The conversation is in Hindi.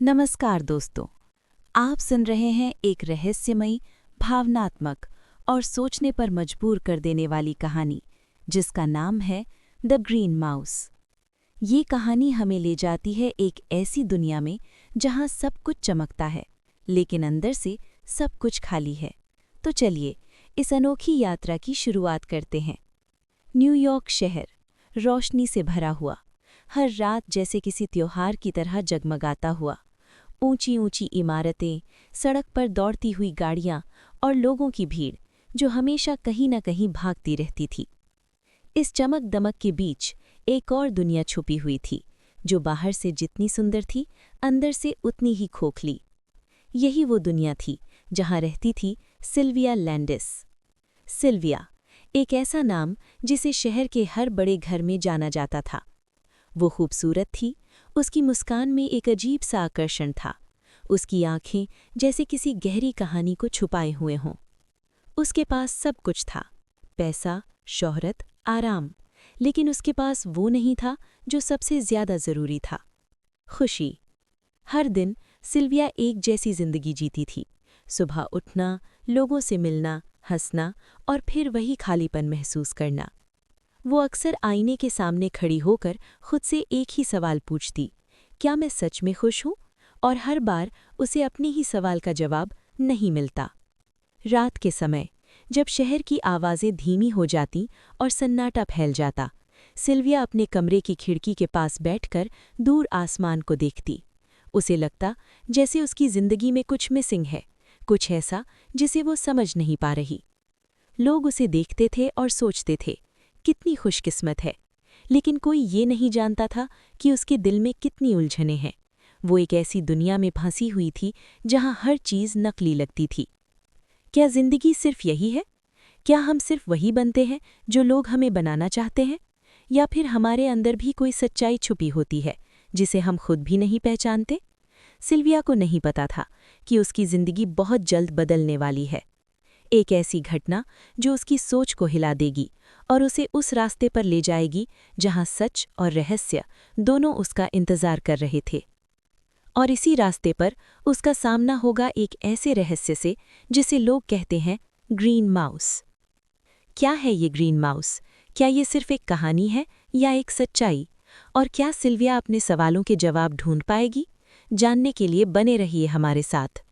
नमस्कार दोस्तों, आप सुन रहे हैं एक रहस्यमयी, भावनात्मक और सोचने पर मजबूर कर देने वाली कहानी, जिसका नाम है द ग्रीन माउस। ये कहानी हमें ले जाती है एक ऐसी दुनिया में जहां सब कुछ चमकता है, लेकिन अंदर से सब कुछ खाली है। तो चलिए, इस अनोखी यात्रा की शुरुआत करते हैं। न्यूयॉर्क शहर, रोशनी से भरा हुआ, हर रात जैसे किसी त्योहार की तरह जगमगाता हुआ। ऊंची ऊंची इमारतें, सड़क पर दौड़ती हुई गाड़ियां और लोगों की भीड़ जो हमेशा कहीं न कहीं भागती रहती थी। इस चमक दमक के बीच एक और दुनिया छुपी हुई थी, जो बाहर से जितनी सुंदर थी, अंदर से उतनी ही खोखली। यही वो दुनिया थी जहां रहती थी सिल्विया लैंडिस। सिल्विया, एक ऐसा नाम जिसे शहर के हर बड़े घर में जाना जाता था। वो खूबसूरत थी, उसकी मुस्कान में एक अजीब सा आकर्षण था। उसकी आंखें जैसे किसी गहरी कहानी को छुपाए हुए हों। उसके पास सब कुछ था, पैसा, शोहरत, आराम, लेकिन उसके पास वो नहीं था जो सबसे ज्यादा जरूरी था, खुशी। हर दिन सिल्विया एक जैसी जिंदगी जीती थी। सुबह उठना, लोगों से मिलना, हंसना और फिर वही खालीपन महसूस करना। वो अक्सर आईने के सामने खड़ी होकर खुद से एक ही सवाल पूछती, क्या मैं सच में खुश हूँ? और हर बार उसे अपने ही सवाल का जवाब नहीं मिलता। रात के समय, जब शहर की आवाज़ें धीमी हो जाती और सन्नाटा फैल जाता, सिल्विया अपने कमरे की खिड़की के पास बैठकर दूर आसमान को देखती। उसे लगता जैसे उसकी जिंदगी में कुछ मिसिंग है, कुछ ऐसा जिसे वो समझ नहीं पा रही। लोग उसे देखते थे और सोचते थे, कितनी खुशकिस्मत है, लेकिन कोई ये नहीं जानता था कि उसके दिल में कितनी उलझनें हैं। वो एक ऐसी दुनिया में फंसी हुई थी जहां हर चीज़ नकली लगती थी। क्या जिंदगी सिर्फ यही है? क्या हम सिर्फ वही बनते हैं जो लोग हमें बनाना चाहते हैं? या फिर हमारे अंदर भी कोई सच्चाई छुपी होती है जिसे हम खुद भी नहीं पहचानते? सिल्विया को नहीं पता था कि उसकी जिंदगी बहुत जल्द बदलने वाली है। एक ऐसी घटना जो उसकी सोच को हिला देगी और उसे उस रास्ते पर ले जाएगी जहां सच और रहस्य दोनों उसका इंतजार कर रहे थे। और इसी रास्ते पर उसका सामना होगा एक ऐसे रहस्य से जिसे लोग कहते हैं ग्रीन माउस। क्या है ये ग्रीन माउस? क्या ये सिर्फ एक कहानी है या एक सच्चाई? और क्या सिल्विया अपने सवालों के जवाब ढूंढ पाएगी? जानने के लिए बने रहिए हमारे साथ।